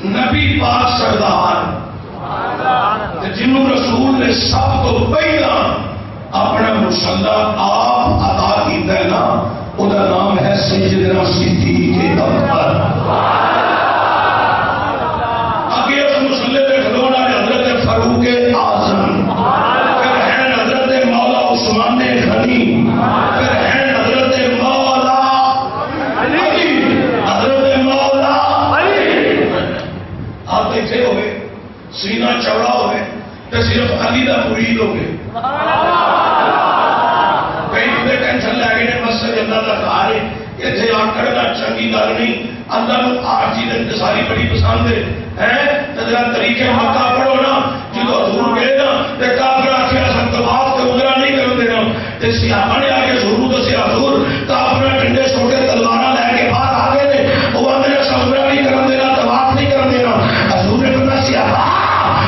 نبی پاک سردار جنہوں رسول نے سب تو پہلا اپنا مسلح آپ عطا کیتا ہے نا، وہ نام ہے سیدنا صدیق اکبر۔ آگے اس مسلح پہ کھلونا ہے حضرت فاروق اعظم، پھر ہیں حضرت مولا عثمان غنی، پھر ہیں حضرت مولا علی، حضرت مولا علی۔ آپ دیکھتے ہوئے سینہ چوڑا ہوئے تو صرف علی دا مرید ہوئے۔ کئی بندے ٹینشن لے گئے مسجد اللہ دا کھارے کہ تھے آکڑ دا چنگی گل نہیں، اللہ نو آرجی دے انتصاری بڑی پسند ہے۔ تجرہ طریقے مکہ پڑھو نا، جدو حضور گئے نا تے کافر آکھے اساں طواف تے عمرہ نہیں کرن دینا، تے صحابہ نے آگے ضرور دسیا حضور کافر ڈنڈے چھوٹے تلواراں لے کے باہر آ گئے نے، وہ میرے عمرہ نہیں کرن دینا، طواف نہیں کرن دینا۔ حضور نے فرمایا صحابہ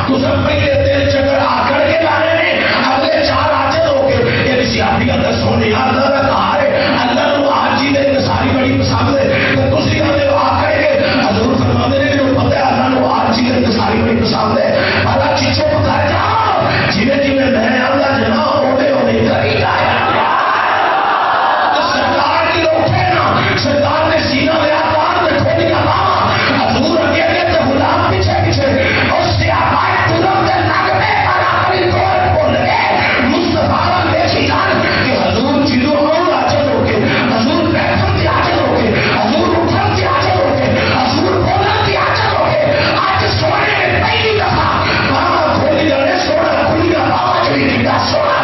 تو سب پہلے تیل چکر آکڑ کے لانے نے، اگلے چار آجے ہو کے یہ صحابیہ دسو نے اللہ دا کہا ہے اللہ نو آجی دے انتصاری بڑی پسند ہے، تو تسی آدھے آکڑ کے حضور فرماتے ہیں کہ پتہ ہے اللہ نو آجی دے انتصاری بڑی پسند ہے، اللہ چیچے پکار جاؤ جنہیں جنہیں میں اللہ جناح ہوتے ہونے کری جائے۔ تو سرکار کی روٹے نا، سرکار نے سینہ لیا کار نے کھولی اللہ حضور اگے اگے تو غلام پیچھے پیچھے اور صحابہ ترنت نغمے پر اپنی کور بول گئے مصطفیٰ نے شیطان کہ حضور جدو اور آجل ہو کے حضور بیٹھن کی آجل ہو کے حضور اٹھن کی آجل ہو کے حضور بولن کی آجل ہو کے آج سونے میں پہلی دفعہ وہاں کھولی جانے سونا کھولی جا آواز بھی کیا سونا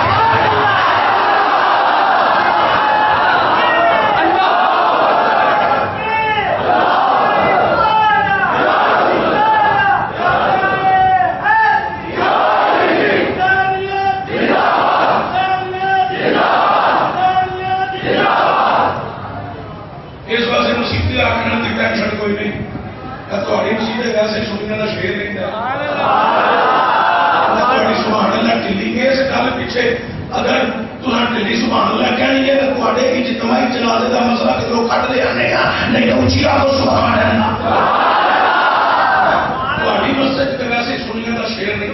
اس واسطے مصیبت آخر کی ٹینشن کوئی نہیں، تھوڑی مصیبت ویسے سننے کا شیر نہیں ہے تھوڑی سبحان اللہ ٹھلی گئے اس گل پیچھے اگر تمہیں ٹھلی سبحان اللہ کہنی ہے تو تھوڑے اجتماعی جنازے کا مسئلہ کدھروں کٹ لے آنے گا، نہیں تو اچھی آگو سبحان اللہ۔ تھوڑی مسجد ویسے سننے کا شیر نہیں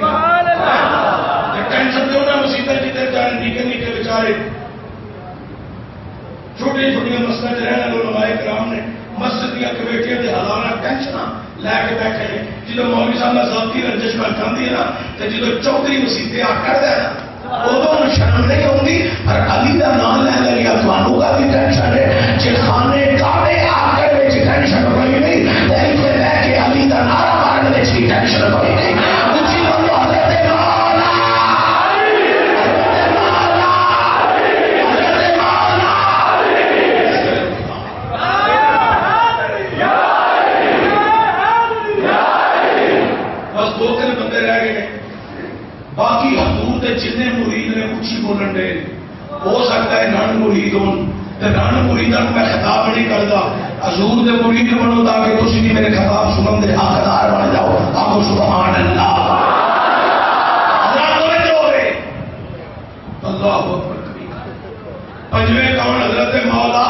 ہے، ٹینشن دو نہ مصیبت جتنے جانے نکے نکے بیچارے چھوٹی چھوٹی مسجد رہنے علماء کرام نے مسجد کی کمیٹیاں کے ہزارہ ٹینشن لے کے بیٹھے ہیں۔ جدو مولوی صاحب نے ذاتی رنجش میں جاندی ہے نا تو جدو چودھری مسیطے آ کر دے نا ادو شرم نہیں ہوتی، پر علی کا نام لے لیا تھانوں کا بھی ٹینشن ہے جی خانے کعبے آ کر ٹینشن کوئی نہیں، دل سے لے کے علی کا نعرہ مارنے میں ٹینشن کوئی نہیں۔ اچھی بولو حضرت مولا باقی حضور کے جتنے مرید نے اچھی بولن دے ہو سکتا ہے نان مرید ہوں تو نان مریدوں میں خطاب نہیں کرتا، حضور کے مرید بنو تاکہ تسی بھی میرے خطاب سنن دے حقدار بن جاؤ۔ آگو سبحان اللہ اللہ اکبر کبیرہ۔ پنجویں کون؟ حضرت مولا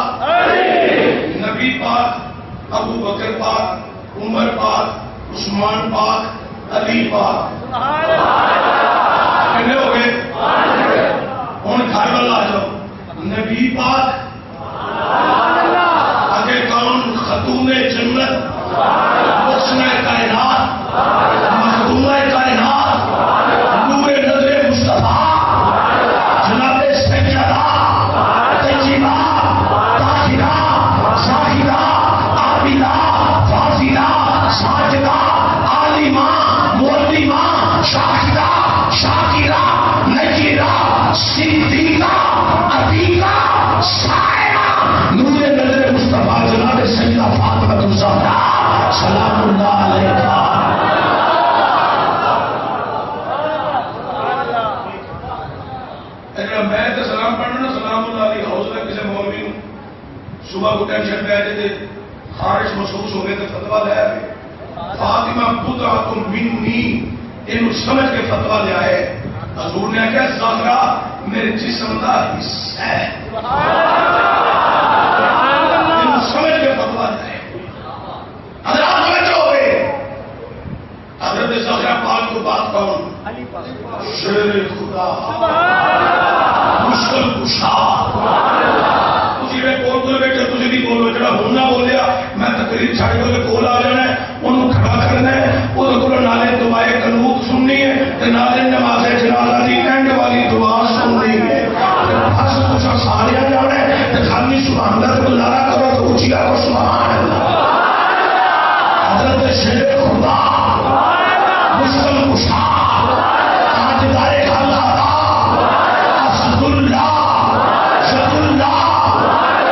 نبی پاک، ابو بکر پاک، عمر پاک، عثمان پاک، علی پاک۔ کتنے ہو گئے؟ ہوں گھر والا آ جاؤ۔ نبی پاک آگے کون؟ خاتون جنت، حسنہ کائنات، مخدومہ کائنات، نور نظر مصطفیٰ، جناب سیدہ طیبہ طاہرہ زاہدہ عابدہ فاضلہ ساجدہ عالمہ معلمہ شاہدہ شاکرہ نکیرہ صدیقہ عتیقہ سائرہ نور نظر مصطفیٰ جناب سیدہ فاطمہ الزہرا سلام اللہ علیہا۔ میں تو سلام پڑھنا سلام اللہ علیہ حوصلہ کسی مولوی صبح کو ٹینشن پہ آئے تھے خارش محسوس ہو گئے تو فتویٰ لے آئے فاطمہ بضعۃ منی، انہوں سمجھ کے فتویٰ لے آئے۔ حضور نے کہا زہرا میرے جسم کا حصہ ہے، انہوں سمجھ کے فتویٰ لے آئے۔ تو بات کون؟ شیر خدا، مشکل کشا. تسی میں کول کول بیٹھے تسی نہیں بولو، جڑا ہونا بولیا میں تقریر چھڑ کے کول آ جانا ہے، انہوں کھڑا کرنا ہے، وہ کو نالے دعائے قنوت سننی ہے تے نالے نماز جنازہ دی اینڈ والی دعا سننی ہے. بس کچھ سارے جانا ہے تے خالی سبحان اللہ تے نعرہ کرو تو اونچی آواز سبحان اللہ. حضرت شیر خدا، مشکل کشا، تاجدار حالات، اسد اللہ، شد اللہ،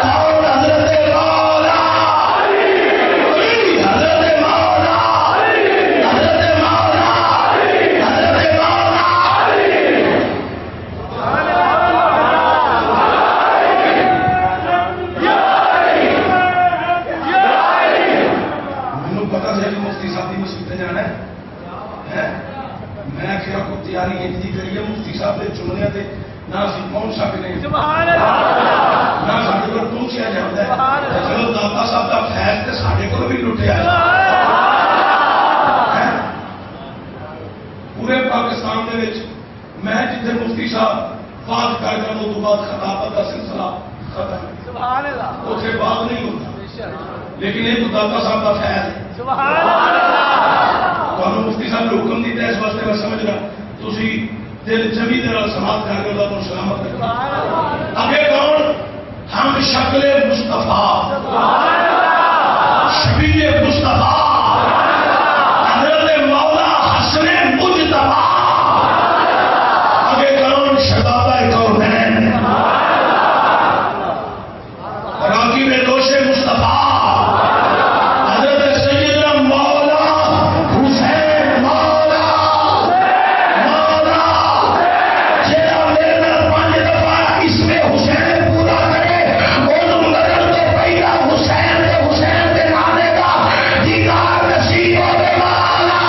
کون؟ حضرت مولا علی، حضرت مولا، حضرت مولا، حضرت مولا علی. مینوں پتا سی کہ مفتی صاحب کی مسجد تے جانا ہے، میں کیا کو تیاری اتنی کری ہے مفتی صاحب نے چننے تے نہ اسی پہنچ سکتے ہیں، سبحان اللہ، نہ ساڈے کول پہنچیا جاتا ہے. چلو داتا صاحب کا فیض تے ساڈے کول بھی لٹیا ہے. پورے پاکستان دے وچ میں جتنے مفتی صاحب بات کر کر وہ تو بعد خطابت کا سلسلہ ختم، سبحان اللہ، اتنے بات نہیں ہوتا، لیکن یہ تو داتا صاحب کا فیض ہے. سبحان اللہ. تمہیں مفتی صاحب نے حکم دیتا ہے، اس واسطے میں سمجھ رہا تھی دل جمی طرح سماعت کر کے اللہ کو سلامت کریں. آگے کون؟ ہم شکل مصطفیٰ، شبیہ مصطفیٰ، حضرت مولا حسن مجتبیٰ. آگے کون؟ شبابہ کونین، راکب دوش مصطفیٰ، حضرت سیدنا مولا حسین مولا مولا. جیڑا میرے نال 5 دفعہ اس میں حسین پورا کرے انہوں نظر تو پہلا حسین دے نانے کا دیدار نصیب ہوے. مولا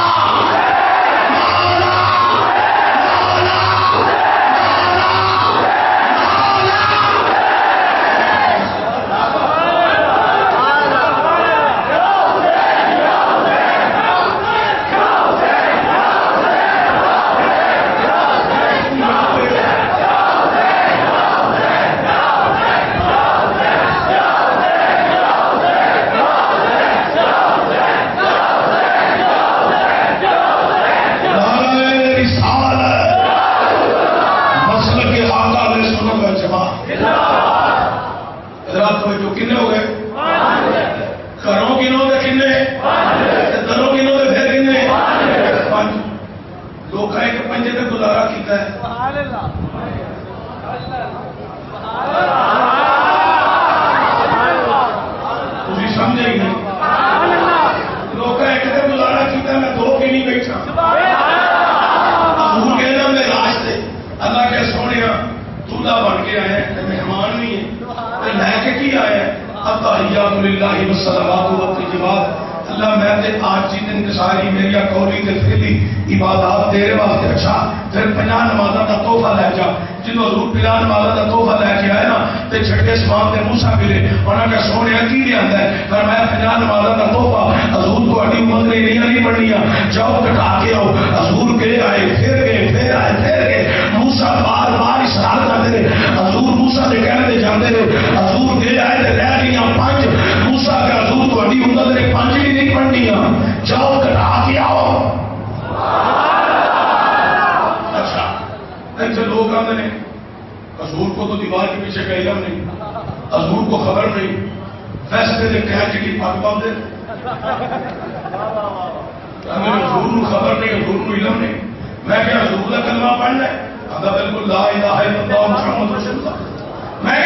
مولا مولا کنے ہو گئے؟ گھروں گنو دے کنے؟ دلوں گنو دے پھر کنے؟ 5. لوگ ایک پنجے پہ گزارا کیتا ہے. سبحان اللہ، تھی سمجھے ہی نہیں. لوگ ایک پہ گزارا کیتا ہے، میں 2 کے نہیں بیٹھا. حضور کے نام میں راستے اللہ کے سونے دولہا بن کے آئے ہیں، مہمان نہیں ہے لے کے کی آئے ہیں. التحیات للہ والصلوات والطیبات. اللہ میں تے آج جی دن ساری میری قولی تے فعلی عبادات تیرے واسطے اچھا پھر 50 نمازاں دا تحفہ لے جا. جنوں حضور 50 نمازاں دا تحفہ لے کے آئے نا تے چھٹے سمان تے موسیٰ ملے انہاں کا سونے کی لیندا ہے پر میں 50 نمازاں دا تحفہ حضور کو اڈی امت نہیں پڑھنیاں. جاؤ کٹا کے آؤ. حضور کے آئے پھر گئے موسیٰ بار بار اشارہ کرتے رہے. حضور موسیٰ دے کہنے دے جاندے رہے. حضور کے آئے تے رہ گئیاں 5. موسیٰ کے حضور کو اڈی امت نے 5 بھی نہیں پڑھنیاں. جاؤ کٹا کے آؤ. اچھا ایسے لوگ آتے ہیں حضور کو تو دیوار کے پیچھے کا علم نہیں، حضور کو خبر نہیں، فیصلے دے کہہ کی پاک باندھ دے. حضور کو خبر نہیں، حضور کو علم نہیں. میں کیا حضور کا کلمہ پڑھنا ہے؟ بالکل لا الہ الا اللہ محمد رسول اللہ. میں